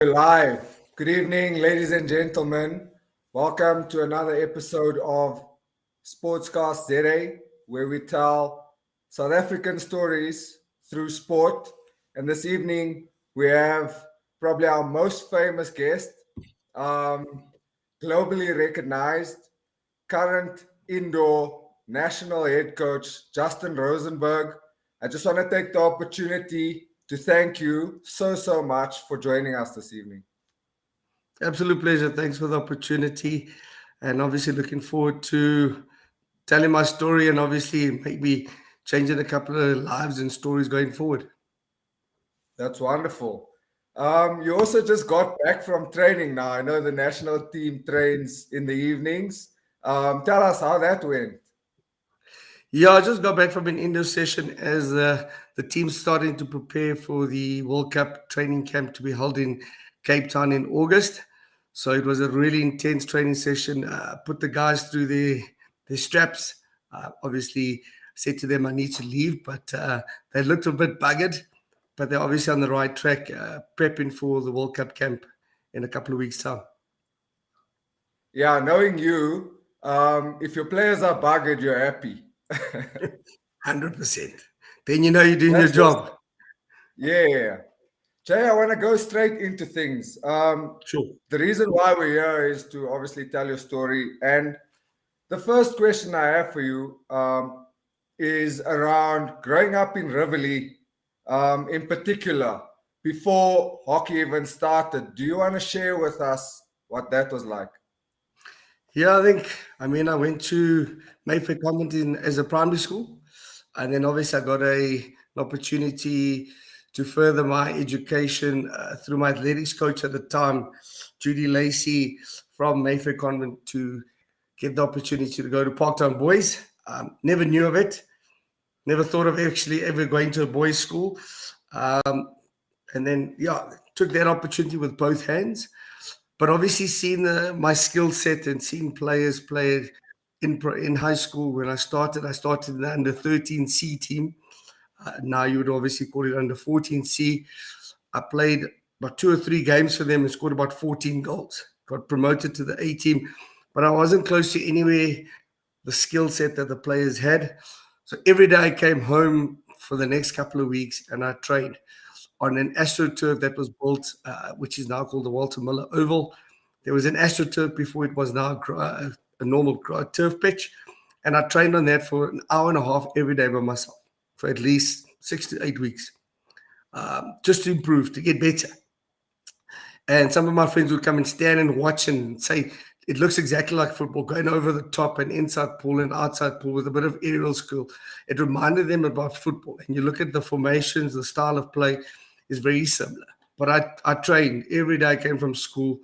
We're live. Good evening, ladies and gentlemen. Welcome to another episode of Sportscast ZA, where we tell South African stories through sport. And this evening, we have probably our most famous guest, um, globally recognized, current indoor national head coach, Justin Rosenberg. I just want to take the opportunity to thank you so much for joining us this evening. Absolute pleasure. Thanks for the opportunity. And obviously, looking forward to telling my story and obviously maybe changing a couple of lives and stories going forward. That's wonderful. You also just got back from training now. I know the national team trains in the evenings. Tell us how that went. Yeah, I just got back from an indoor session as the team's starting to prepare for the World Cup training camp to be held in Cape Town in August. So it was a really intense training session. Put the guys through their straps. Obviously, said to them I need to leave, but they looked a bit buggered. But they're obviously on the right track, prepping for the World Cup camp in a couple of weeks' time. Yeah, knowing you, if your players are buggered, you're happy. 100%. Then you know you're doing your That's just, job. yeah. Jay, I want to go straight into things. Sure. The reason why we're here is to obviously tell your story. And the first question I have for you is around growing up in Rivoli, in particular, before hockey even started. Do you want to share with us what that was like? Yeah, I went to Mayfair Convent as a primary school. And then obviously I got an opportunity to further my education through my athletics coach at the time, Judy Lacey from Mayfair Convent, to get the opportunity to go to Parktown Boys. Never knew of it. Never thought of actually ever going to a boys' school. And then, yeah, took that opportunity with both hands. But obviously, seeing my skill set and seeing players play in high school when I started in the under 13C team. Now you would obviously call it under 14C. I played about 2 or 3 games for them and scored about 14 goals. Got promoted to the A team, but I wasn't close to anywhere the skill set that the players had. So every day I came home for the next couple of weeks and I trained on an astroturf that was built, which is now called the Walter Miller Oval. There was an astroturf before it was now a normal turf pitch. And I trained on that for an hour and a half every day by myself for at least 6 to 8 weeks, just to improve, to get better. And some of my friends would come and stand and watch and say, it looks exactly like football, going over the top and inside pool and outside pool with a bit of aerial skill. It reminded them about football. And you look at the formations, the style of play is very similar. But I trained every day I came from school.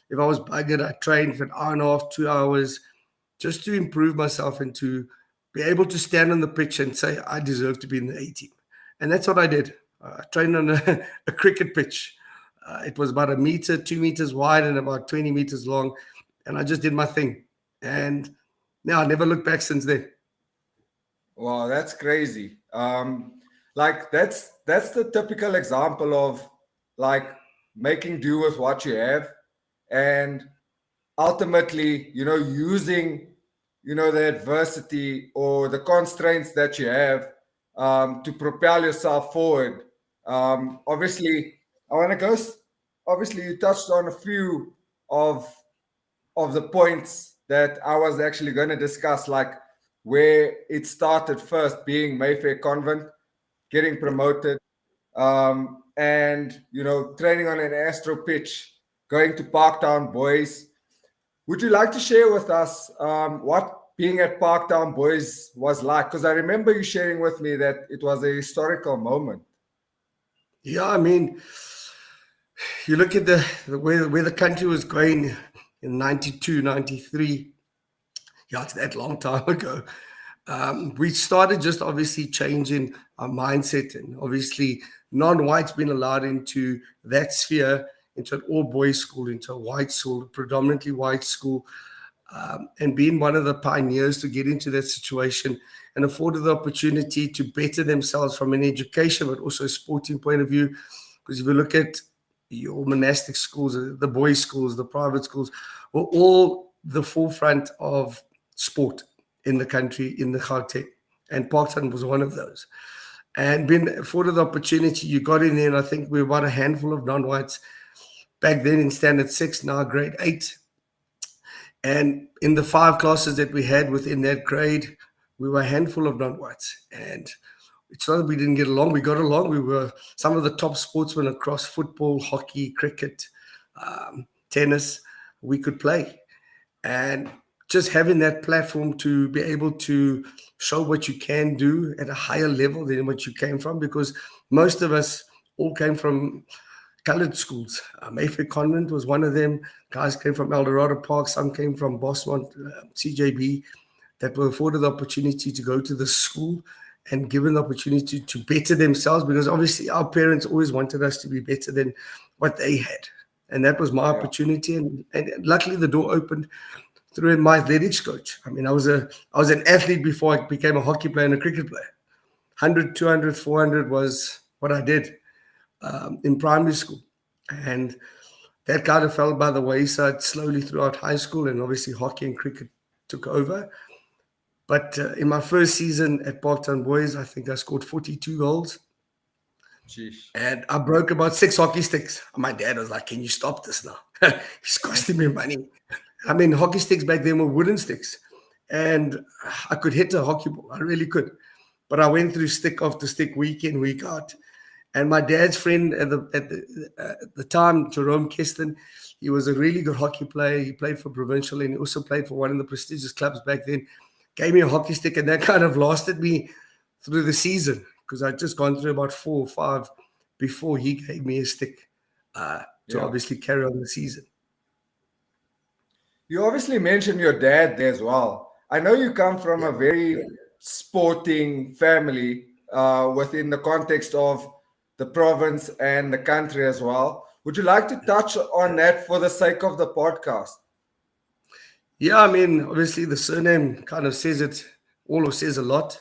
If I was buggered, I trained for an hour and a half, 2 hours, just to improve myself and to be able to stand on the pitch and say, I deserve to be in the A team. And that's what I did. I trained on a cricket pitch. It was about a meter, 2 meters wide, and about 20 meters long. And I just did my thing. And now I never looked back since then. Wow, that's crazy. Like that's the typical example of like making do with what you have, and ultimately, using, the adversity or the constraints that you have to propel yourself forward. Obviously, I want to go. Obviously, you touched on a few of the points that I was actually going to discuss, like where it started first, being Mayfair Convent, getting promoted, and training on an Astro pitch, going to Parktown Boys. Would you like to share with us what being at Parktown Boys was like? Because I remember you sharing with me that it was a historical moment. Yeah, you look at the where the country was going in 92, 93. Yeah, it's that long time ago. We started just obviously changing our mindset, and obviously non-whites being allowed into that sphere, into an all-boys school, into a white school, predominantly white school, and being one of the pioneers to get into that situation and afforded the opportunity to better themselves from an education, but also a sporting point of view. Because if you look at your monastic schools, the boys' schools, the private schools, were all the forefront of sport in the country, in the Gauteng. And Parktown was one of those. And being afforded the opportunity, you got in there, and I think we were about a handful of non-whites back then in standard 6, now grade 8. And in the 5 classes that we had within that grade, we were a handful of non-whites. And it's not that we didn't get along. We got along. We were some of the top sportsmen across football, hockey, cricket, tennis. We could play. And just having that platform to be able to show what you can do at a higher level than what you came from, because most of us all came from colored schools. Mayfair Convent was one of them. Guys came from Eldorado Park. Some came from Bosmont, CJB, that were afforded the opportunity to go to the school and given the opportunity to better themselves, because obviously our parents always wanted us to be better than what they had. And that was my opportunity. And luckily the door opened through my athletics coach. I mean, I was an athlete before I became a hockey player and a cricket player. 100, 200, 400 was what I did in primary school. And that kind of fell by the wayside slowly throughout high school, and obviously hockey and cricket took over. But in my first season at Parktown Boys, I think I scored 42 goals. Jeez. And I broke about 6 hockey sticks. My dad was like, "Can you stop this now? It's costing me money." I mean, hockey sticks back then were wooden sticks. And I could hit a hockey ball. I really could. But I went through stick after stick, week in, week out. And my dad's friend at the time, Jerome Keston, he was a really good hockey player. He played for Provincial, and he also played for one of the prestigious clubs back then. Gave me a hockey stick, and that kind of lasted me through the season, because I'd just gone through about 4 or 5 before he gave me a stick to obviously carry on the season. You obviously mentioned your dad there as well. I know you come from a very sporting family within the context of the province and the country as well. Would you like to touch on that for the sake of the podcast? Yeah, I mean, obviously the surname kind of says it all, or says a lot.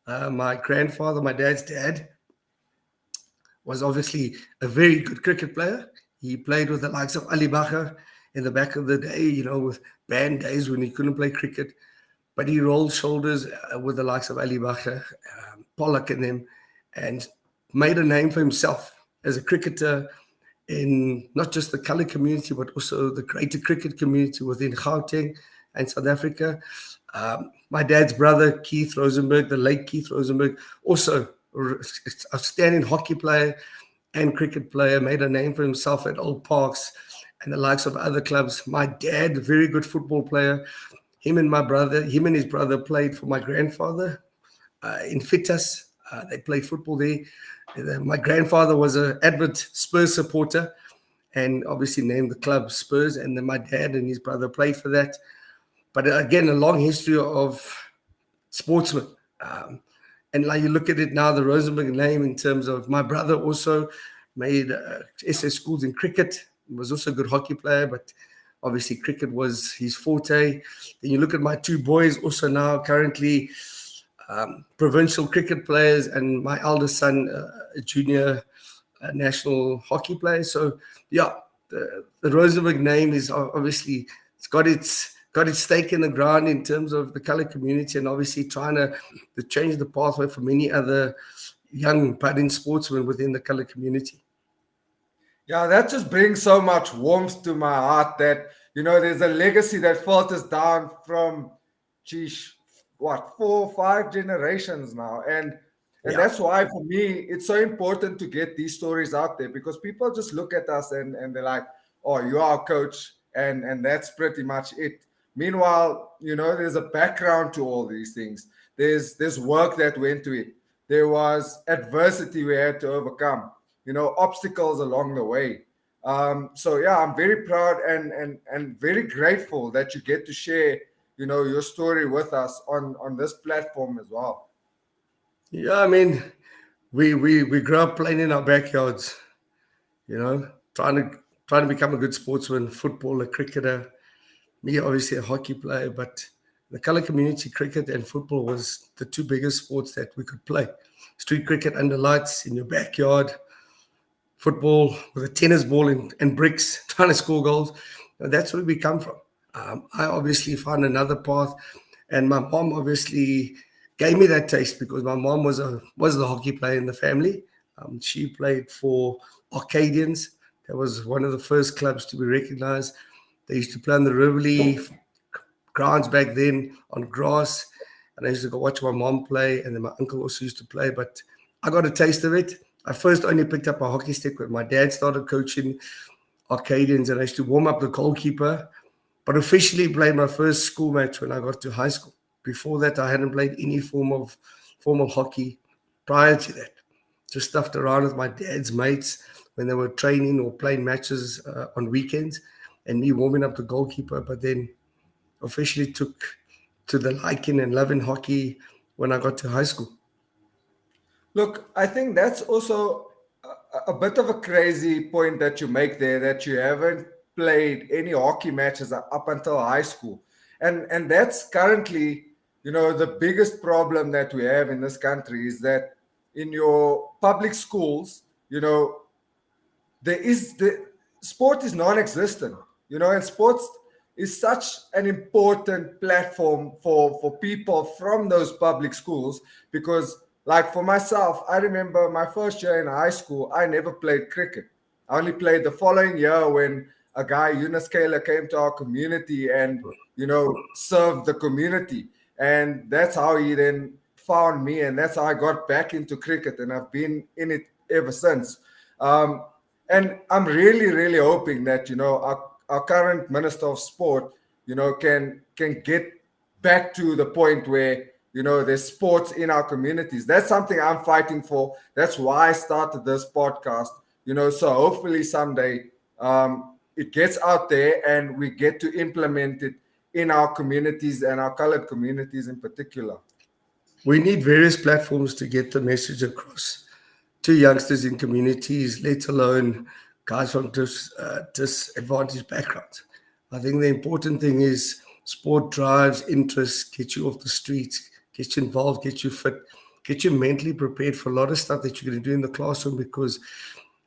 My grandfather, my dad's dad, was obviously a very good cricket player. He played with the likes of Ali Bacher in the back of the day, with band days when he couldn't play cricket. But he rolled shoulders with the likes of Ali Bacher, Pollock and them, and made a name for himself as a cricketer in not just the colour community, but also the greater cricket community within Gauteng and South Africa. My dad's brother, Keith Rosenberg, the late Keith Rosenberg, also a outstanding hockey player and cricket player, made a name for himself at Old Parks and the likes of other clubs. My dad, very good football player. Him and his brother played for my grandfather in Fitas. They played football there. My grandfather was an avid Spurs supporter and obviously named the club Spurs. And then my dad and his brother played for that. But again, a long history of sportsmen. And like you look at it now, the Rosenberg name in terms of my brother also made SS schools in cricket. He was also a good hockey player, but obviously cricket was his forte. Then you look at my 2 boys also now currently provincial cricket players, and my eldest son, a junior national hockey player. So yeah, the Rosenberg name is obviously, it's got its stake in the ground in terms of the colour community, and obviously trying to change the pathway for many other young budding sportsmen within the colour community. Yeah, that just brings so much warmth to my heart that, there's a legacy that filters down from, geez, what, 4 or 5 generations now. And that's why for me, it's so important to get these stories out there, because people just look at us and they're like, oh, you are a coach, and that's pretty much it. Meanwhile, there's a background to all these things. There's work that went to it. There was adversity we had to overcome, obstacles along the way. So yeah, I'm very proud and very grateful that you get to share, your story with us on this platform as well. Yeah, I mean, we grew up playing in our backyards, trying to become a good sportsman, footballer, cricketer. Me, obviously, a hockey player, but the colour community, cricket and football was the 2 biggest sports that we could play. Street cricket under lights in your backyard, football with a tennis ball and bricks, trying to score goals. That's where we come from. I obviously found another path, and my mom obviously gave me that taste because my mom was the hockey player in the family. She played for Arcadians. That was one of the first clubs to be recognized. They used to play on the Rivoli grounds back then on grass, and I used to go watch my mom play, and then my uncle also used to play. But I got a taste of it. I first only picked up a hockey stick when my dad started coaching Arcadians, and I used to warm up the goalkeeper. But officially played my first school match when I got to high school. Before that, I hadn't played any formal hockey prior to that. Just stuffed around with my dad's mates when they were training or playing matches on weekends, and me warming up the goalkeeper. But then officially took to the liking and loving hockey when I got to high school. Look, I think that's also a bit of a crazy point that you make there, that you haven't played any hockey matches up until high school. And that's currently, the biggest problem that we have in this country is that in your public schools, the sport is non-existent, and sports is such an important platform for people from those public schools. Because, like, for myself, I remember my first year in high school, I never played cricket. I only played the following year when a guy, Eunice Kaler, came to our community and served the community. And that's how he then found me, and that's how I got back into cricket, and I've been in it ever since. um, and I'm really, really hoping that our current minister of sport, can get back to the point where there's sports in our communities. That's something I'm fighting for. That's why I started this podcast. So hopefully someday it gets out there and we get to implement it in our communities and our colored communities in particular. We need various platforms to get the message across to youngsters in communities, let alone guys from disadvantaged backgrounds. I think the important thing is sport drives interest, gets you off the streets, gets you involved, gets you fit, gets you mentally prepared for a lot of stuff that you're going to do in the classroom. Because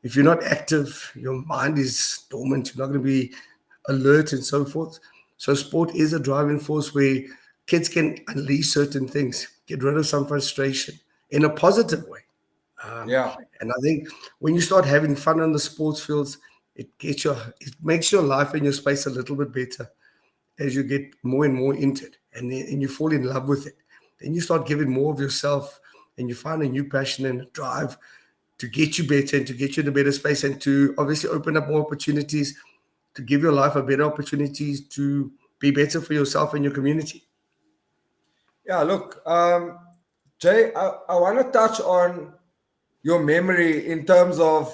if you're not active, your mind is dormant, you're not going to be alert and so forth. So sport is a driving force where kids can unleash certain things, get rid of some frustration in a positive way. Um, Yeah. and I think when you start having fun on the sports fields, it makes your life and your space a little bit better as you get more and more into it, and you fall in love with it. Then you start giving more of yourself, and you find a new passion and a drive to get you better and to get you in a better space, and to obviously open up more opportunities to give your life a better opportunities to be better for yourself and your community. Yeah, look, Jay, I want to touch on your memory in terms of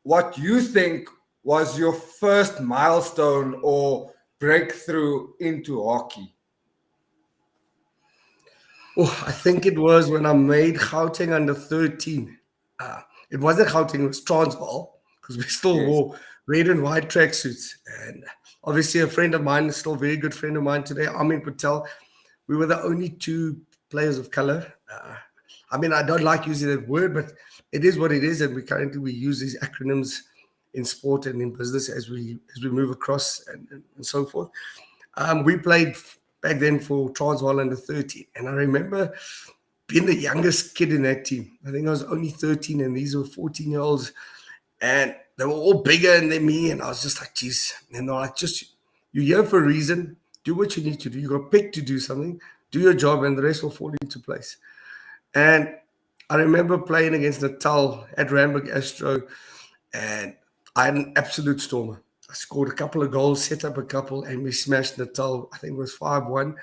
what you think was your first milestone or breakthrough into hockey. Oh, I think it was when I made Gauteng under 13. It wasn't Gauteng, it was Transvaal, because we still Yes. wore red and white tracksuits. And obviously, a friend of mine, still a very good friend of mine today, Amin Patel, we were the only two players of color. I mean, I don't like using that word, but it is what it is. And we use these acronyms in sport and in business as we move across and so forth. We played back then for Transvaal under 13. And I remember being the youngest kid in that team. I think I was only 13 and these were 14-year-olds. And they were all bigger than me. And I was just like, geez. And they're like, you're here for a reason. Do what you need to do. You got picked to do something. Do your job and the rest will fall into place. And I remember playing against Natal at Ramberg Astro, and I had an absolute stormer. I scored a couple of goals, set up a couple, and we smashed Natal. I think it was 5-1.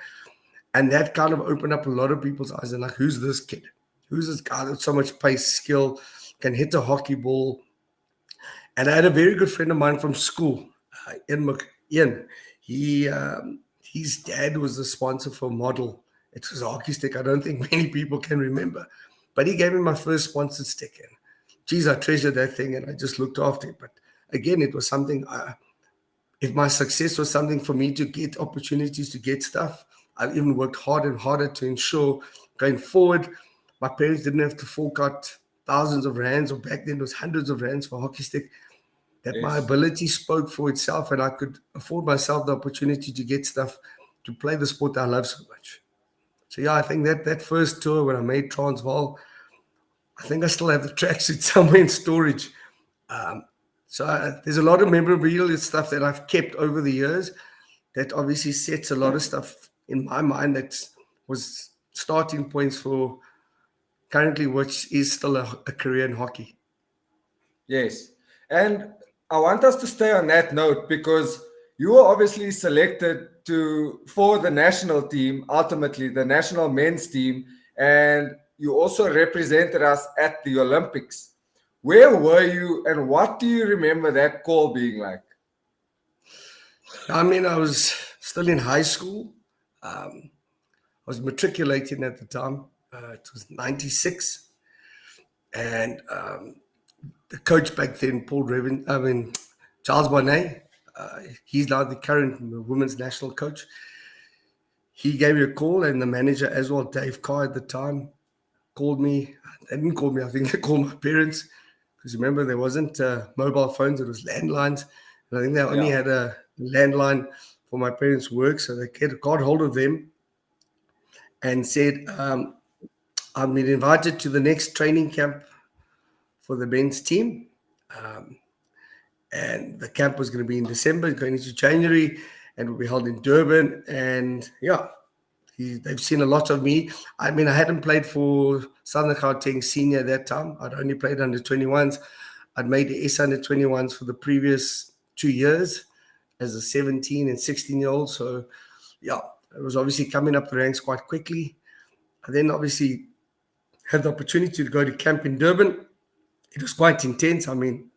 And that kind of opened up a lot of people's eyes. And like, who's this kid? Who's this guy with so much pace, skill, can hit a hockey ball? And I had a very good friend of mine from school, Ian. His dad was the sponsor for Model. It was a hockey stick. I don't think many people can remember. But he gave me my first sponsored stick. And geez, I treasured that thing and I just looked after it. But again, it was something, if my success was something for me to get opportunities to get stuff, I even worked harder and harder to ensure going forward, my parents didn't have to fork out thousands of rands, or back then it was hundreds of rands for hockey stick, that my Yes. ability spoke for itself and I could afford myself the opportunity to get stuff to play the sport I love so much. So yeah, I think that first tour when I made Transvaal, I think I still have the tracksuit somewhere in storage. There's a lot of memorabilia stuff that I've kept over the years that obviously sets a lot of stuff in my mind that was starting points for currently, which is still a career in hockey. Yes. And I want us to stay on that note because you were obviously selected for the national team, ultimately the national men's team, and you also represented us at the Olympics. Where were you and what do you remember that call being like? I mean, I was still in high school. I was matriculating at the time. It was 96. And the coach back then, Charles Bonnet, he's now the current women's national coach. He gave me a call, and the manager as well, Dave Carr at the time, called me. They didn't call me, I think they called my parents. Because remember, there wasn't mobile phones, it was landlines. And I think they only Yeah. had a landline for my parents' work. So they got hold of them and said, I've been invited to the next training camp for the men's team. And the camp was going to be in December, going into January, and will be held in Durban. And yeah, they've seen a lot of me. I mean, I hadn't played for Southern Gauteng senior at that time. I'd only played under 21s. I'd made the S under 21s for the previous 2 years as a 17 and 16-year-old. So yeah, it was obviously coming up the ranks quite quickly. I then obviously had the opportunity to go to camp in Durban. It was quite intense. I mean,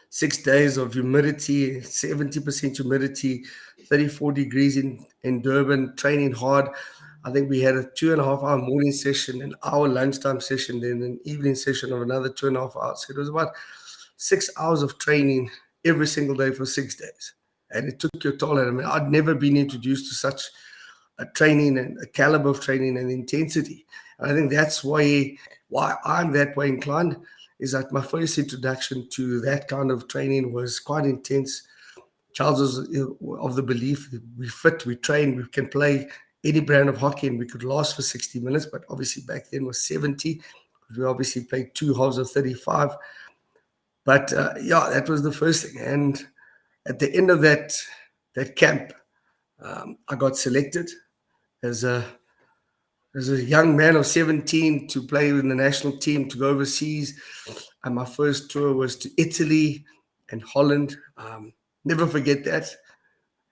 6 days of humidity, 70% humidity, 34 degrees in Durban, training hard. I think we had a 2.5 hour morning session, an hour lunchtime session, then an evening session of another 2.5 hours. So it was about 6 hours of training every single day for 6 days. And it took your toll. I mean, I'd never been introduced to such a training and a caliber of training and intensity. And I think that's why I'm that way inclined, is that my first introduction to that kind of training was quite intense. Charles was of the belief that we fit, we train, we can play any brand of hockey and we could last for 60 minutes, but obviously back then was 70. We obviously played 2 halves of 35. But yeah, that was the first thing. And at the end of that camp, I got selected as a young man of 17 to play in the national team, to go overseas. And my first tour was to Italy and Holland. Never forget that.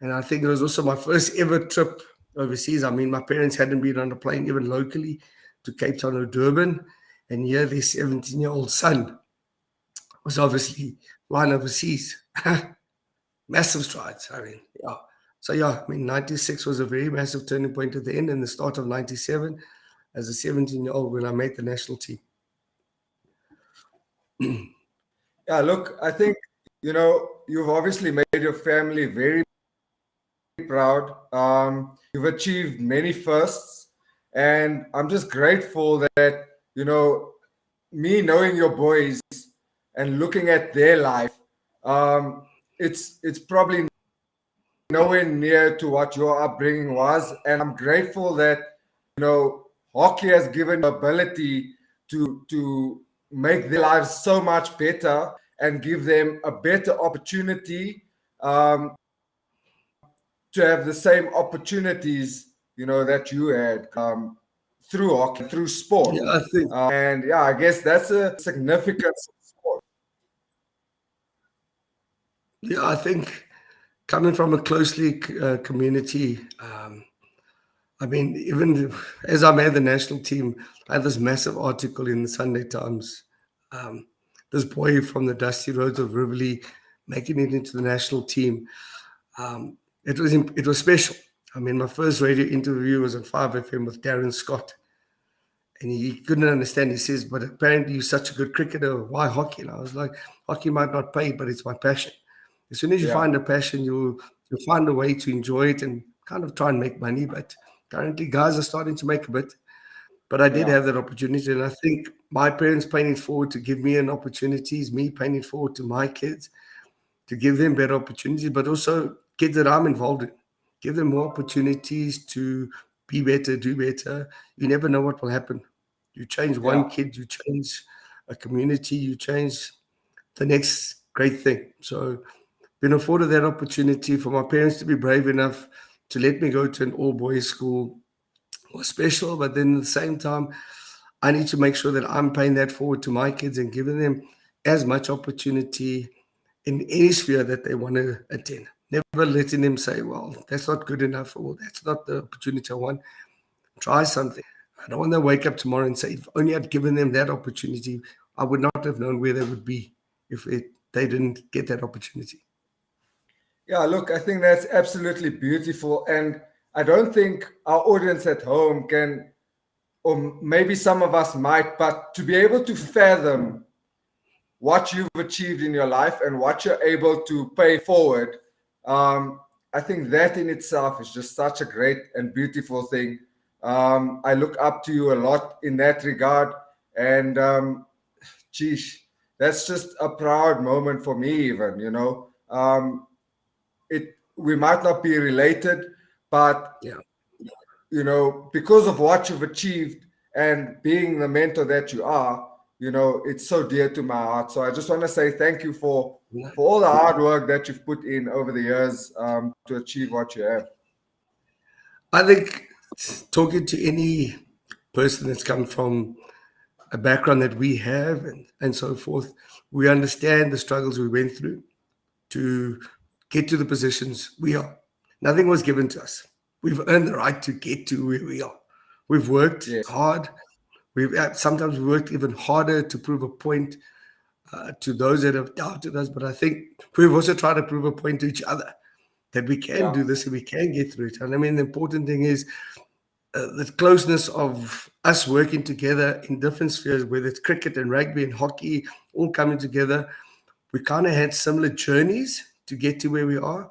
And I think it was also my first ever trip overseas. I mean, my parents hadn't been on a plane even locally to Cape Town or Durban. And here their 17-year-old son was obviously flying overseas. Massive strides. I mean, yeah. So yeah, I mean, 96 was a very massive turning point at the end, and the start of 97 as a 17-year-old when I made the national team. Yeah, look, I think, you've obviously made your family very proud. You've achieved many firsts, and I'm just grateful that, me knowing your boys and looking at their life, it's probably nowhere near to what your upbringing was. And I'm grateful that, hockey has given the ability to make their lives so much better and give them a better opportunity to have the same opportunities, that you had through hockey, through sport. Yeah, I think. And yeah, I guess that's a significance of sport. Yeah, I think coming from a closely community, I mean, even as I made the national team, I had this massive article in the Sunday Times. Um, this boy from the dusty roads of Rivoli making it into the national team. It was special. I mean, my first radio interview was on 5FM with Darren Scott. And he couldn't understand. He says, but apparently you're such a good cricketer. Why hockey? And I was like, hockey might not pay, but it's my passion. As soon as you Yeah. find a passion, you'll find a way to enjoy it and kind of try and make money. But currently, guys are starting to make a bit. But I did Yeah. have that opportunity, and I think my parents paying it forward to give me an opportunity is me paying it forward to my kids to give them better opportunities, but also kids that I'm involved in, give them more opportunities to be better, do better. You never know what will happen. You change Yeah. one kid, you change a community, you change the next great thing. So been afforded that opportunity for my parents to be brave enough to let me go to an all boys school was special, but then at the same time, I need to make sure that I'm paying that forward to my kids and giving them as much opportunity in any sphere that they want to attend. Never letting them say, well, that's not good enough or that's not the opportunity I want. Try something. I don't want to wake up tomorrow and say, if only I'd given them that opportunity, I would not have known where they would be if they didn't get that opportunity. Yeah, look, I think that's absolutely beautiful. And I don't think our audience at home can, or maybe some of us might, but to be able to fathom what you've achieved in your life and what you're able to pay forward, um, I think that in itself is just such a great and beautiful thing. I look up to you a lot in that regard. And geez, that's just a proud moment for me, even, you know. It We might not be related, but Yeah. you know, because of what you've achieved and being the mentor that you are, you know, it's so dear to my heart. So I just want to say thank you for all the hard work that you've put in over the years to achieve what you have. I think talking to any person that's come from a background that we have and so forth, we understand the struggles we went through to get to the positions we are. Nothing was given to us. We've earned the right to get to where we are. We've worked Yeah, hard. We've sometimes we worked even harder to prove a point to those that have doubted us. But I think we've also tried to prove a point to each other that we can yeah, do this and we can get through it. And I mean, the important thing is the closeness of us working together in different spheres, whether it's cricket and rugby and hockey, all coming together. We kind of had similar journeys to get to where we are.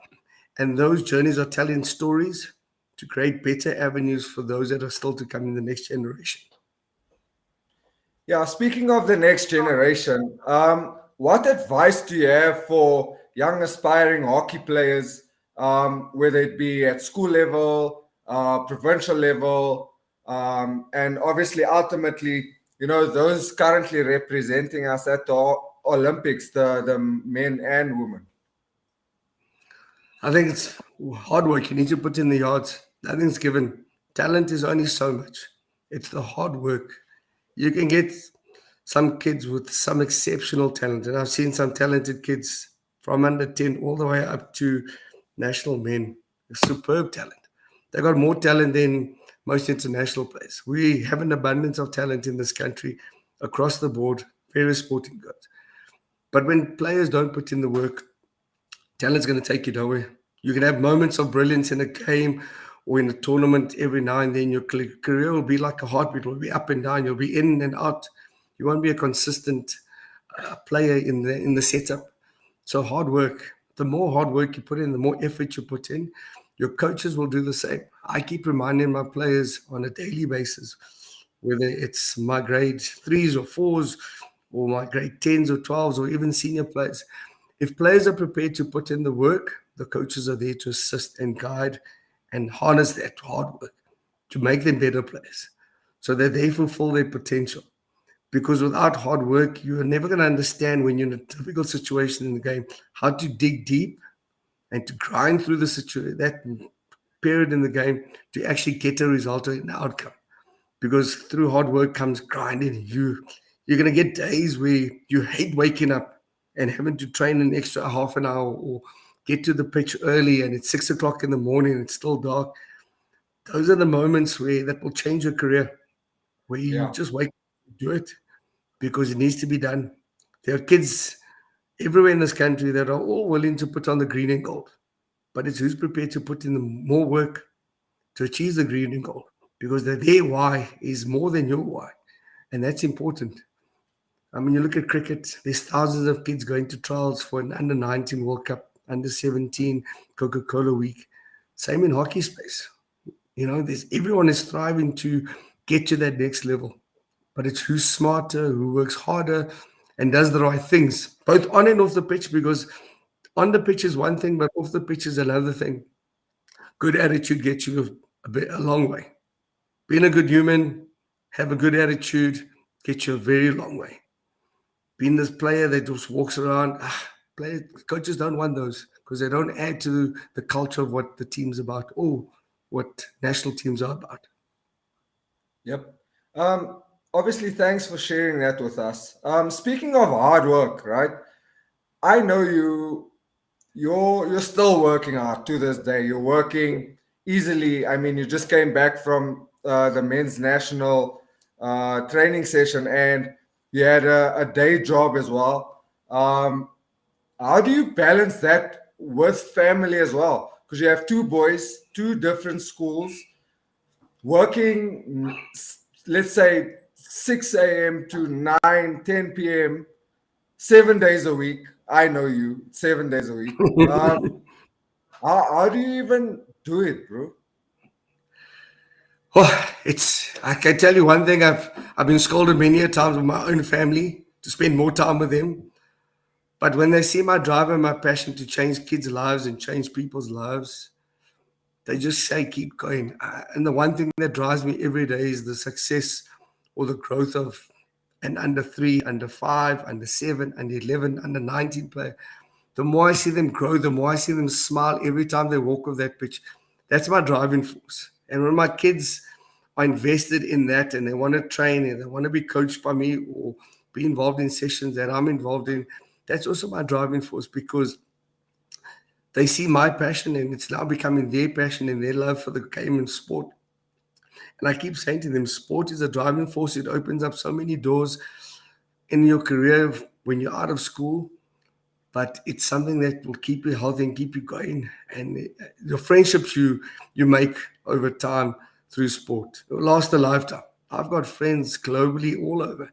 And those journeys are telling stories to create better avenues for those that are still to come in the next generation. yeah. Speaking of the next generation, what advice do you have for young aspiring hockey players, whether it be at school level, provincial level, and obviously ultimately, you know, those currently representing us at the Olympics, the men and women? I think it's hard work. You need to put in the yards. Nothing's given. Talent is only so much. It's the hard work. You can get some kids with some exceptional talent, and I've seen some talented kids from under 10 all the way up to national men. Superb talent. They got more talent than most international players. We have an abundance of talent in this country across the board, various sporting goods. But when players don't put in the work, talent's going to take you nowhere. You can have moments of brilliance in a game or in a tournament every now and then. Your career will be like a heartbeat. It will be up and down. You'll be in and out. You won't be a consistent player in the setup. So hard work. The more hard work you put in, the more effort you put in. Your coaches will do the same. I keep reminding my players on a daily basis, whether it's my grade threes or fours, or my grade 10s or 12s, or even senior players. If players are prepared to put in the work, the coaches are there to assist and guide and harness that hard work to make them better players so that they fulfill their potential. Because without hard work, you're never going to understand when you're in a difficult situation in the game how to dig deep and to grind through the situation, that period in the game to actually get a result or an outcome. Because through hard work comes grinding. You're going to get days where you hate waking up and having to train an extra half an hour or get to the pitch early and it's 6 o'clock in the morning and it's still dark. Those are the moments where that will change your career, where you Yeah, just wake up and do it because it needs to be done. There are kids everywhere in this country that are all willing to put on the green and gold, but it's who's prepared to put in the more work to achieve the green and gold because their why is more than your why. And that's important. I mean, you look at cricket, there's thousands of kids going to trials for an under 19 World Cup, under 17 Coca Cola Week. Same in hockey space. You know, there's everyone is striving to get to that next level. But it's who's smarter, who works harder, and does the right things, both on and off the pitch. Because on the pitch is one thing, but off the pitch is another thing. Good attitude gets you a long way. Being a good human, have a good attitude, gets you a very long way. Being this player that just walks around, coaches don't want those because they don't add to the culture of what the team's about or what national teams are about. Yep. Obviously, thanks for sharing that with us. Speaking of hard work, right? I know you're still working hard to this day. You're working easily. I mean, you just came back from the men's national training session, and you had a day job as well. How do you balance that with family as well? Because you have two boys, two different schools, working, let's say 6 a.m. to 9, 10 p.m., 7 days a week. I know you, 7 days a week. How do you even do it, bro? Oh, I can tell you one thing. I've been scolded many a times with my own family to spend more time with them. But when they see my drive and my passion to change kids' lives and change people's lives, they just say, keep going. And the one thing that drives me every day is the success or the growth of an under 3, under 5, under 7, under 11, under 19 player. The more I see them grow, the more I see them smile every time they walk off that pitch. That's my driving force. And when my kids are invested in that and they want to train and they want to be coached by me or be involved in sessions that I'm involved in, that's also my driving force because they see my passion and it's now becoming their passion and their love for the game and sport. And I keep saying to them, sport is a driving force. It opens up so many doors in your career when you're out of school, but it's something that will keep you healthy and keep you going. And the friendships you make over time through sport will last a lifetime. I've got friends globally all over.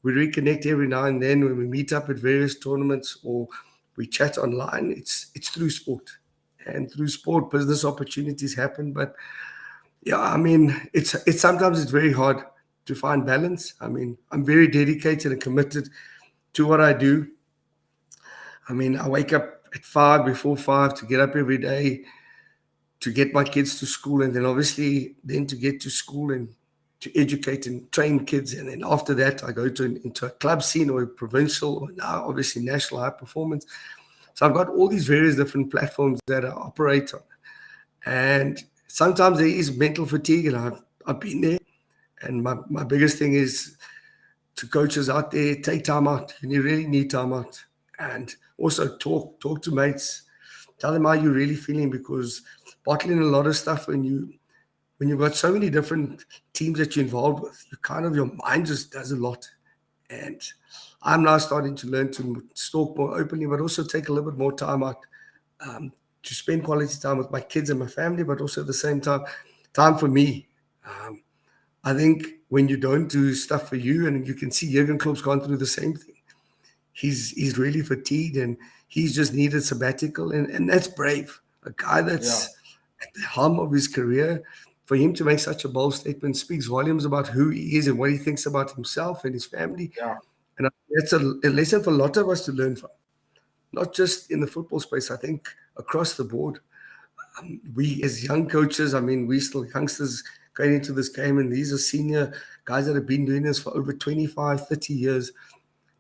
We reconnect every now and then when we meet up at various tournaments or we chat online. It's through sport. And through sport, business opportunities happen. But yeah, I mean, it's sometimes it's very hard to find balance. I mean, I'm very dedicated and committed to what I do. I mean, I wake up at 5, before 5 to get up every day to get my kids to school, and then obviously then to get to school and to educate and train kids. And then after that, I go into a club scene or a provincial or now obviously national high performance. So I've got all these various different platforms that I operate on. And sometimes there is mental fatigue, and I've been there. And my biggest thing is to coaches out there, take time out. You really need time out. And also talk to mates. Tell them how you're really feeling because bottling a lot of stuff when you've got so many different teams that you're involved with, your mind just does a lot. And I'm now starting to learn to talk more openly, but also take a little bit more time out to spend quality time with my kids and my family, but also at the same time for me. I think when you don't do stuff for you, and you can see Jurgen Klopp's gone through the same thing. He's really fatigued and he's just needed sabbatical, and that's brave. A guy Yeah, that's at the helm of his career, for him to make such a bold statement speaks volumes about who he is and what he thinks about himself and his family. yeah, And I think that's a lesson for a lot of us to learn from, not just in the football space, I think across the board. We as young coaches, I mean, we still youngsters going into this game, and these are senior guys that have been doing this for over 25, 30 years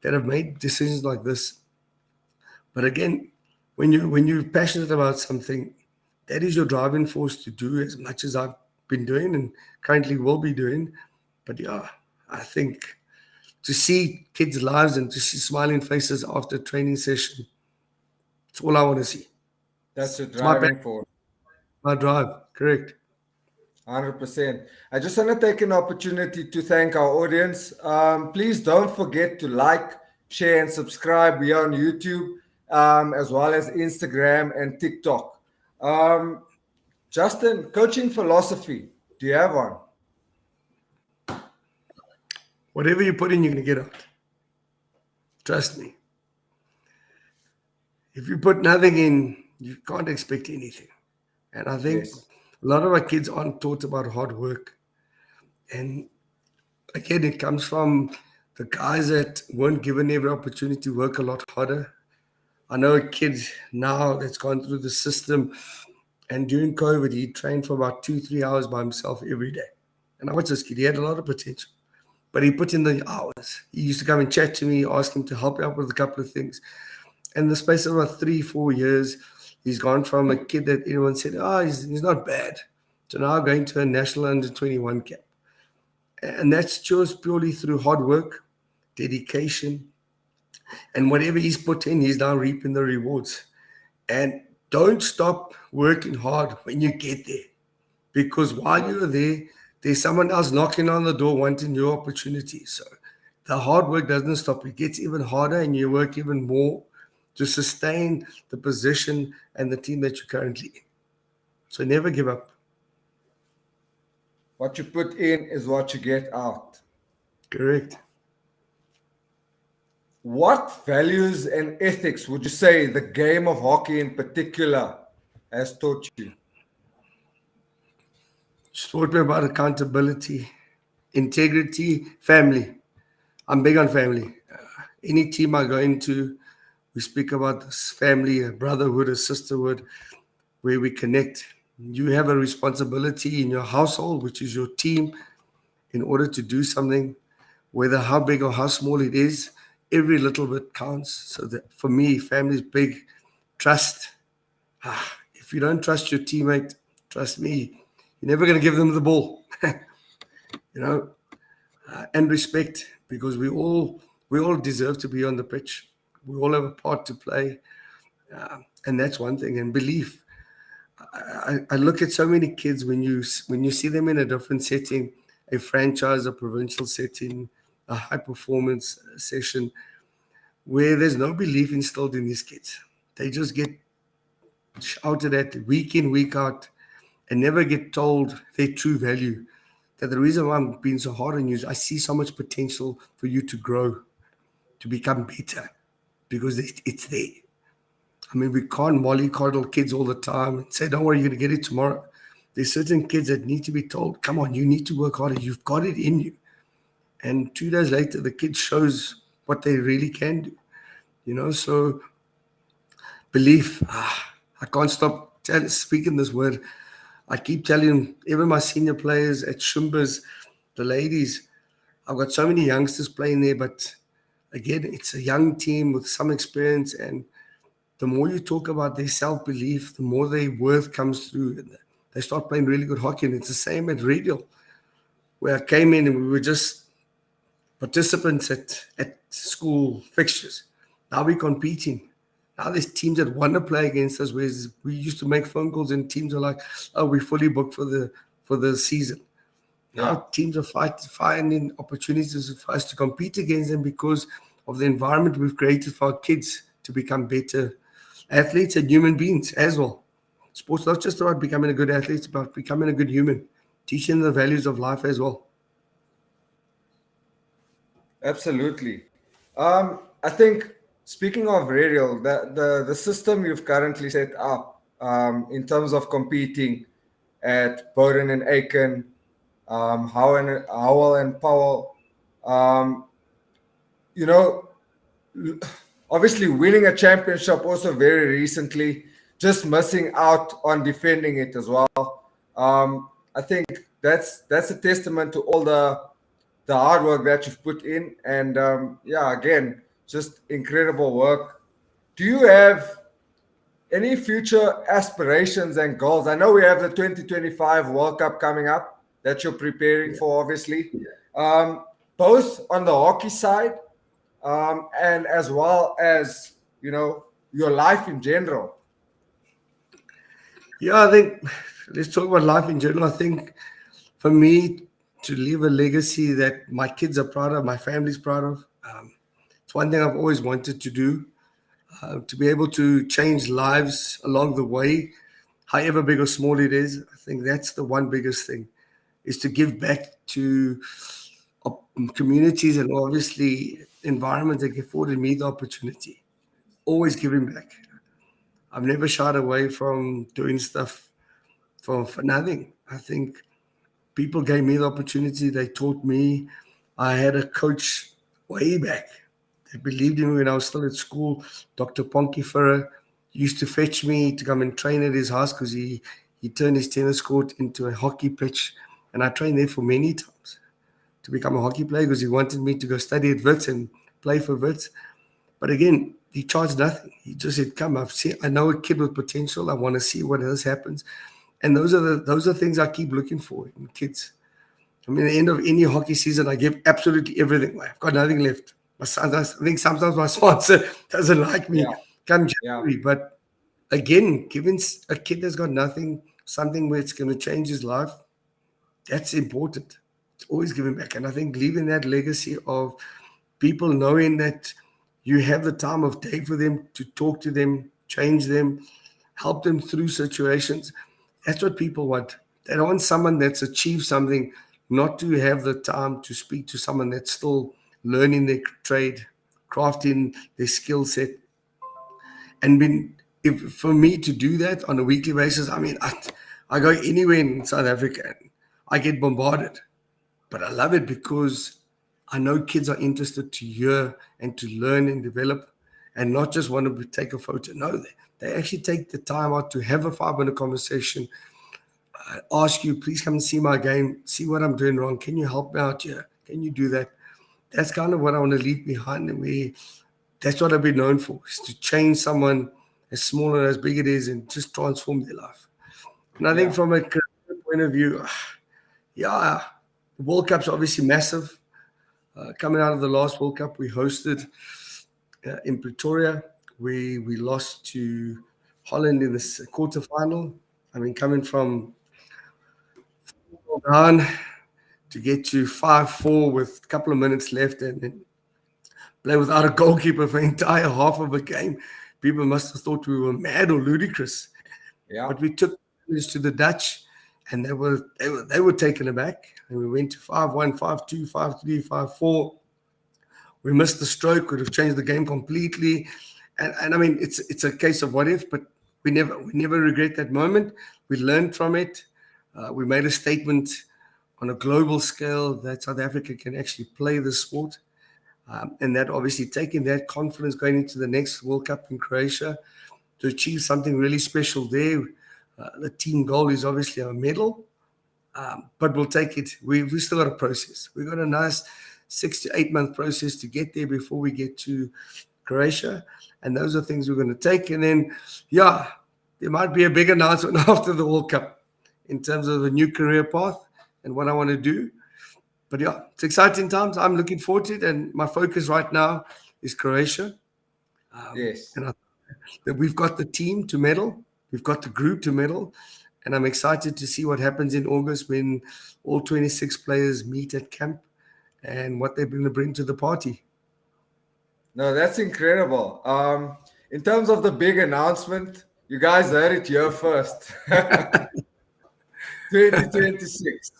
that have made decisions like this. But again, when you're passionate about something, that is your driving force to do as much as I've been doing and currently will be doing. But yeah, I think to see kids' lives and to see smiling faces after a training session, it's all I want to see. that's a It's my driving force. my drive, correct. 100%. I just want to take an opportunity to thank our audience. Please don't forget to like, share, and subscribe. We are on YouTube as well as Instagram and TikTok. Um, Justin, coaching philosophy. Do you have one? Whatever you put in, you're gonna get out. Trust me. If you put nothing in, you can't expect anything. And I think Yes. a lot of our kids aren't taught about hard work. And again, it comes from the guys that weren't given every opportunity to work a lot harder. I know a kid now that's gone through the system, and during COVID, he trained for about 2, 3 hours by himself every day. And I watched this kid, he had a lot of potential, but he put in the hours. He used to come and chat to me, ask him to help me out with a couple of things. In the space of about 3, 4 years, he's gone from a kid that everyone said, oh, he's not bad, to now going to a national under 21 camp. And that's just purely through hard work, dedication, and whatever he's put in, he's now reaping the rewards. And don't stop working hard when you get there, because while you're there, there's someone else knocking on the door wanting your opportunity. So the hard work doesn't stop. It gets even harder and you work even more to sustain the position and the team that you're currently in. So never give up. What you put in is what you get out. Correct. What values and ethics would you say the game of hockey in particular has taught you? Just taught me about accountability, integrity, family. I'm big on family. Any team I go into, we speak about this family, a brotherhood, a sisterhood, where we connect. You have a responsibility in your household, which is your team, in order to do something, whether how big or how small it is, every little bit counts. So that for me, family is big. Trust. If you don't trust your teammate, trust me, you're never going to give them the ball. you know, and respect, because we all deserve to be on the pitch. We all have a part to play, and that's one thing. And belief. I look at so many kids when you see them in a different setting, a franchise, a provincial setting, a high performance session, where there's no belief instilled in these kids. They just get shouted at week in, week out, and never get told their true value. That the reason why I'm being so hard on you is I see so much potential for you to grow, to become better, because it's there. I mean, we can't mollycoddle kids all the time and say, don't worry, you're going to get it tomorrow. There's certain kids that need to be told, come on, you need to work harder. You've got it in you. And 2 days later, the kid shows what they really can do. So belief. I can't stop speaking this word. I keep telling even my senior players at Shumbas, the ladies, I've got so many youngsters playing there, but again, it's a young team with some experience, and the more you talk about their self-belief, the more their worth comes through. And they start playing really good hockey. And it's the same at Radio, where I came in and we were just participants at school fixtures. Now we're competing. Now there's teams that want to play against us, whereas we used to make phone calls and teams are like, oh, we're fully booked for the season. Yeah. Now teams are finding opportunities for us to compete against them because of the environment we've created for our kids to become better athletes and human beings as well. Sports not just about becoming a good athlete, it's about becoming a good human, teaching the values of life as well. Absolutely. I think speaking of Radial, the system you've currently set up in terms of competing at Bowden and Aiken, Howell and Powell, um, you know, obviously winning a championship also very recently, just missing out on defending it as well. I think that's a testament to all the hard work that you've put in, and yeah, again, just incredible work. Do you have any future aspirations and goals? I know we have the 2025 World Cup coming up that you're preparing for, obviously, both on the hockey side and as well as your life in general. Yeah, I think let's talk about life in general. I think for me to leave a legacy that my kids are proud of, my family's proud of, it's one thing I've always wanted to do. To be able to change lives along the way, however big or small it is, I think that's the one biggest thing, is to give back to communities and obviously environments that afforded me the opportunity. Always giving back. I've never shied away from doing stuff for nothing. I think People gave me the opportunity. They taught me. I had a coach way back that believed in me when I was still at school. Dr. Ponky Furrer used to fetch me to come and train at his house because he turned his tennis court into a hockey pitch. And I trained there for many times to become a hockey player because he wanted me to go study at Wits and play for Wits. But again, he charged nothing. He just said, "Come, I know a kid with potential. I want to see what else happens." And those are things I keep looking for in kids. I mean, at the end of any hockey season, I give absolutely everything away. I've got nothing left. I think sometimes my sponsor doesn't like me Yeah. come Yeah. January. But again, giving a kid that's got nothing, something where it's going to change his life, that's important. It's always giving back. And I think leaving that legacy of people knowing that you have the time of day for them to talk to them, change them, help them through situations. That's what people want. They don't want someone that's achieved something, not to have the time to speak to someone that's still learning their trade, crafting their skill set. And if for me to do that on a weekly basis, I mean, I go anywhere in South Africa and I get bombarded. But I love it because I know kids are interested to hear and to learn and develop and not just want to take a photo. No, they actually take the time out to have a 5-minute conversation. Ask you, please come and see my game, see what I'm doing wrong. Can you help me out here? Can you do that? That's kind of what I want to leave behind. And that's what I've been known for, is to change someone as small or as big it is and just transform their life. And I think Yeah. from a career point of view, yeah, the World Cup's obviously massive. Coming out of the last World Cup, we hosted in Pretoria. We lost to Holland in the quarterfinal. I mean, coming from down to get to 5-4 with a couple of minutes left and then play without a goalkeeper for the entire half of a game. People must have thought we were mad or ludicrous. Yeah. But we took this to the Dutch, and they were taken aback. And we went to 5-1, 5-2, 5-3, 5-4. We missed the stroke, could have changed the game completely. And I mean, it's a case of what if, but we never regret that moment. We learned from it. We made a statement on a global scale that South Africa can actually play the sport. And that obviously taking that confidence going into the next World Cup in Croatia to achieve something really special there. The team goal is obviously a medal, but we'll take it. We still got a process. We've got a nice 6 to 8 month process to get there before we get to Croatia. And those are things we're going to take. And then, yeah, there might be a big announcement after the World Cup in terms of a new career path and what I want to do. But yeah, it's exciting times. I'm looking forward to it. And my focus right now is Croatia. Yes. And that we've got the team to medal. We've got the group to medal. And I'm excited to see what happens in August when all 26 players meet at camp and what they're going to bring to the party. No, that's incredible. In terms of the big announcement, you guys heard it here first. 2026.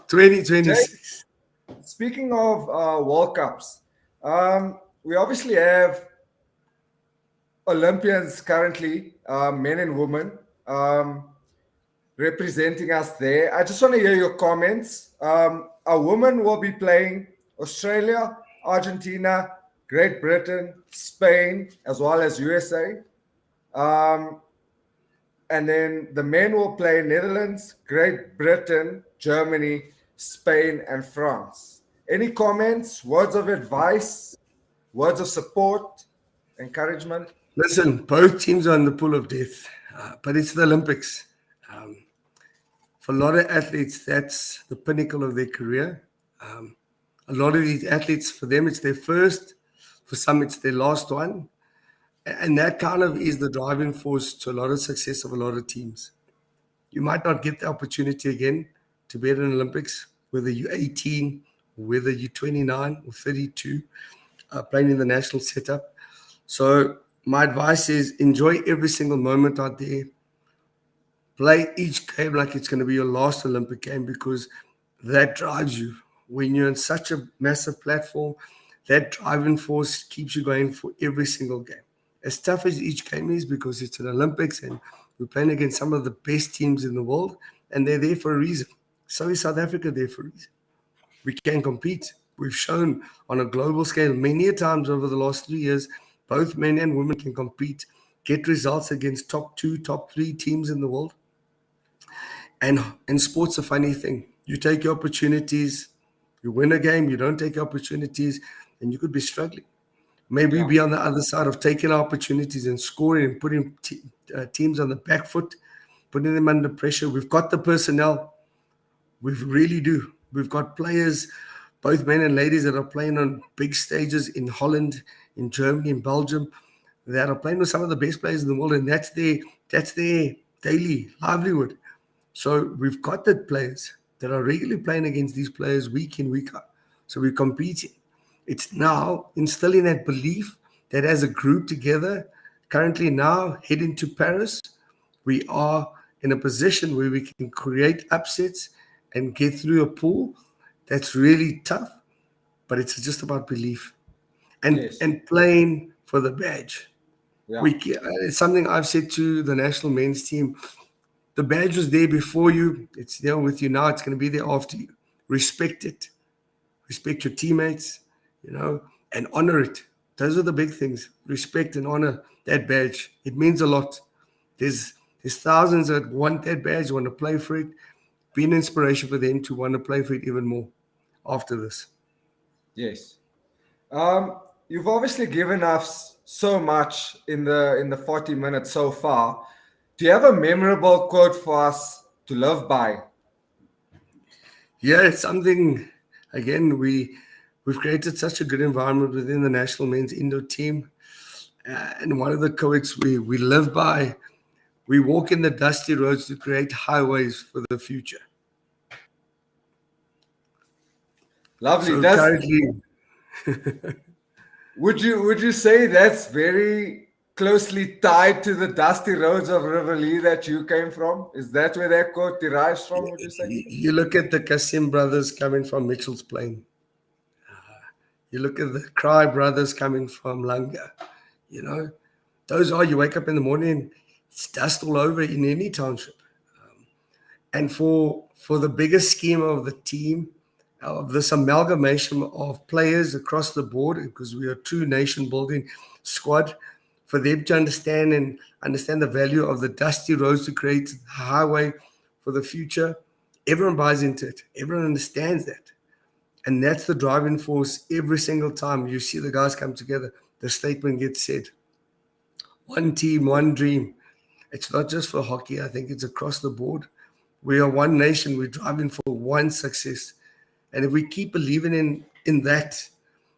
Jay, 2026. speaking of World Cups, we obviously have Olympians currently, men and women, representing us there. I just want to hear your comments. A woman will be playing Australia, Argentina, Great Britain, Spain, as well as USA. Um, and then the men will play Netherlands, Great Britain, Germany, Spain, and France. Any comments, words of advice, words of support, encouragement? Listen, both teams are in the pool of death, but it's the Olympics. Um, for a lot of athletes, that's the pinnacle of their career. A lot of these athletes, for them, it's their first. For some, it's their last one. And that kind of is the driving force to a lot of success of a lot of teams. You might not get the opportunity again to be at an Olympics, whether you're 18, whether you're 29 or 32, playing in the national setup. So my advice is enjoy every single moment out there. Play each game like it's going to be your last Olympic game because that drives you. When you're in such a massive platform, that driving force keeps you going for every single game. As tough as each game is because it's an Olympics and we're playing against some of the best teams in the world and they're there for a reason. So is South Africa there for a reason. We can compete. We've shown on a global scale many times over the last 3 years, both men and women can compete, get results against top two, top three teams in the world. And sport's a funny thing. You take your opportunities, you win a game, you don't take your opportunities, and you could be struggling. Maybe Yeah. be on the other side of taking opportunities and scoring and putting teams on the back foot, putting them under pressure. We've got the personnel. We really do. We've got players, both men and ladies, that are playing on big stages in Holland, in Germany, in Belgium, that are playing with some of the best players in the world, and that's their daily livelihood. So we've got the players that are regularly playing against these players week in, week out. So we're competing. It's now instilling that belief that as a group together, currently now heading to Paris, we are in a position where we can create upsets and get through a pool that's really tough, but it's just about belief and Yes. and playing for the badge. Yeah. It's something I've said to the national men's team. The badge was there before you. It's there with you now. It's going to be there after you. Respect it. Respect your teammates, and honor it. Those are the big things. Respect and honor that badge. It means a lot. There's there's thousands that want that badge, want to play for it. Be an inspiration for them to want to play for it even more after this. Yes. You've obviously given us so much in the 40 minutes so far. Do you have a memorable quote for us to live by? Yeah, it's something. Again, we've created such a good environment within the national men's indoor team. And one of the quotes we live by: we walk in the dusty roads to create highways for the future. Lovely. So Does currently, would you say that's very closely tied to the dusty roads of River Lee that you came from? Is that where that quote derives from, would you say? you look at the Kasim brothers coming from Mitchell's Plain. You look at the Cry brothers coming from Langa. You know, those are, you wake up in the morning, it's dust all over in any township. And for the biggest scheme of the team, of this amalgamation of players across the board, because we are a true nation building squad, for them to understand the value of the dusty roads to create a highway for the future, everyone buys into it. Everyone understands that. And that's the driving force every single time you see the guys come together. The statement gets said. One team, one dream. It's not just for hockey. I think it's across the board. We are one nation. We're driving for one success. And if we keep believing in that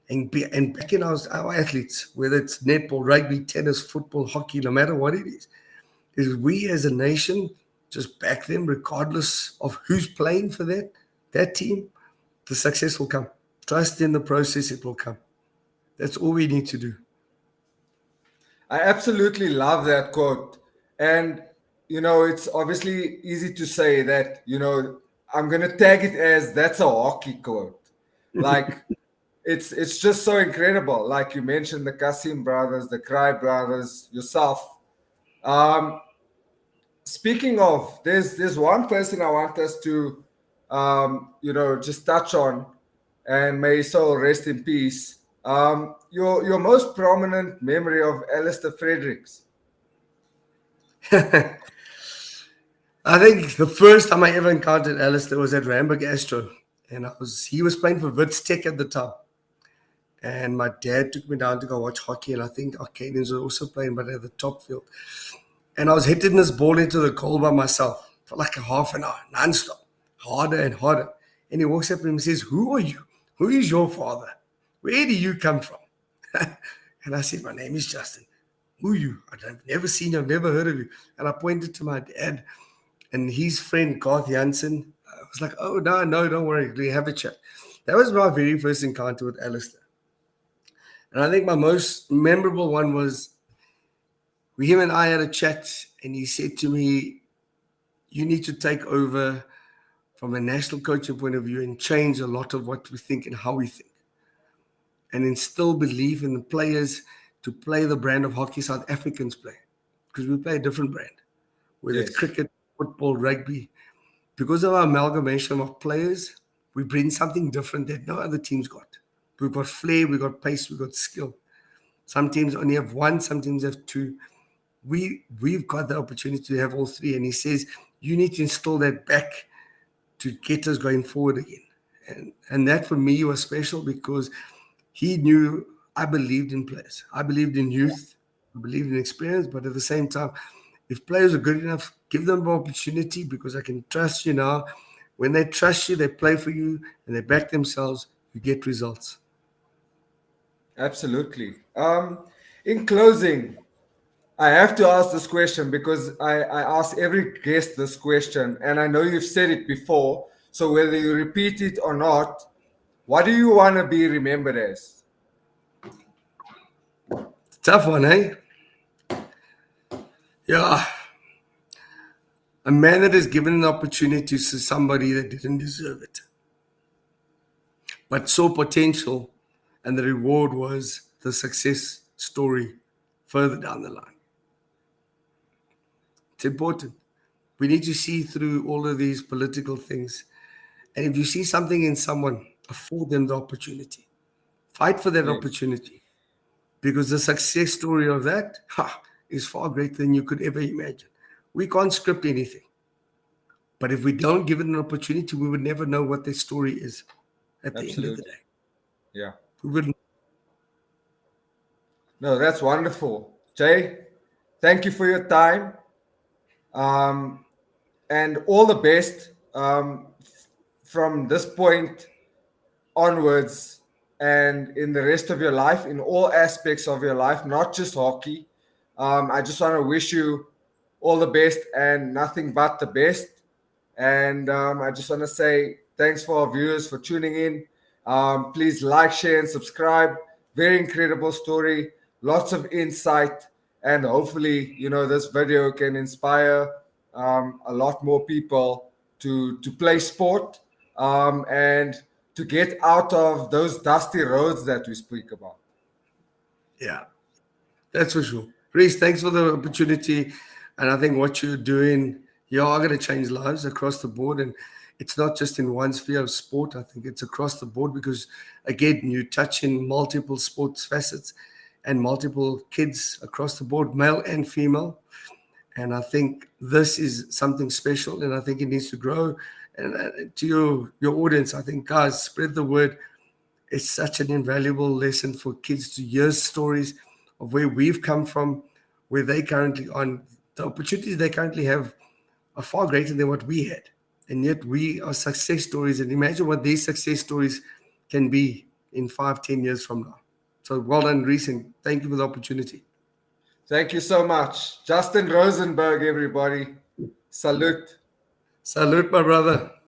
and backing our athletes, whether it's netball, rugby, tennis, football, hockey, no matter what it is we as a nation just back them regardless of who's playing for that team, the success will come. Trust in the process, it will come. That's all we need to do. I absolutely love that quote. And, it's obviously easy to say that, I'm going to tag it as that's a hockey quote. Like, it's just so incredible. Like you mentioned, the Kasim brothers, the Cry brothers, yourself. Um, Speaking of, there's one person I want us to, just touch on, and may his soul rest in peace. Your most prominent memory of Alistair Fredericks. I think the first time I ever encountered Alistair was at Ramberg Astro. And he was playing for Wits Tech at the time. And my dad took me down to go watch hockey. And I think Arcadians were also playing, but at the top field. And I was hitting this ball into the goal by myself for like a half an hour, nonstop, harder and harder. And he walks up to me and says, "Who are you? Who is your father? Where do you come from?" And I said, "My name is Justin." "Who are you? I've never seen you. I've never heard of you." And I pointed to my dad and his friend, Garth Jansen. I was like, "Oh, no, don't worry. We have a chat." That was my very first encounter with Alistair. And I think my most memorable one was him and I had a chat, and he said to me, "You need to take over from a national coaching point of view and change a lot of what we think and how we think, and instill belief in the players to play the brand of hockey South Africans play, because we play a different brand, whether it's Yes. cricket, football, rugby. because of our amalgamation of players, we bring something different that no other team's got. We've got flair, we've got pace, we've got skill. Some teams only have one, some teams have two. We've got the opportunity to have all three. And he says, you need to instill that back to get us going forward again. And that for me was special because he knew I believed in players. I believed in youth. I believed in experience. But at the same time, if players are good enough, give them the opportunity because I can trust you now. When they trust you, they play for you and they back themselves, you get results. Absolutely. In closing, I have to ask this question because I ask every guest this question, and I know you've said it before. So whether you repeat it or not, what do you want to be remembered as? Tough one, eh? Yeah. A man that has given an opportunity to somebody that didn't deserve it, but saw potential, and the reward was the success story further down the line. It's important. We need to see through all of these political things. And if you see something in someone, afford them the opportunity. Fight for that Yes, opportunity because the success story of that is far greater than you could ever imagine. We can't script anything. But if we don't give it an opportunity, we would never know what their story is at the end of the absolutely. day. Yeah. We wouldn't. No, that's wonderful. Jay, thank you for your time, um, and all the best from this point onwards and in the rest of your life, in all aspects of your life, not just hockey. I just want to wish you all the best and nothing but the best. And I just want to say thanks for our viewers for tuning in. Please like, share, and subscribe. Very incredible story, lots of insight, and hopefully, this video can inspire a lot more people to play sport and to get out of those dusty roads that we speak about. Yeah, that's for sure. Reese, thanks for the opportunity. And I think what you're doing, you are going to change lives across the board. And it's not just in one sphere of sport. I think it's across the board because, again, you touch in multiple sports facets and multiple kids across the board, male and female. And I think this is something special, and I think it needs to grow. And to your audience, I think, guys, spread the word. It's such an invaluable lesson for kids to hear stories of where we've come from, where they currently are. The opportunities they currently have are far greater than what we had. And yet we are success stories. And imagine what these success stories can be in 5, 10 years from now. So well done, Reese, and thank you for the opportunity. Thank you so much. Justin Rosenberg, everybody. Salute. Salute, my brother.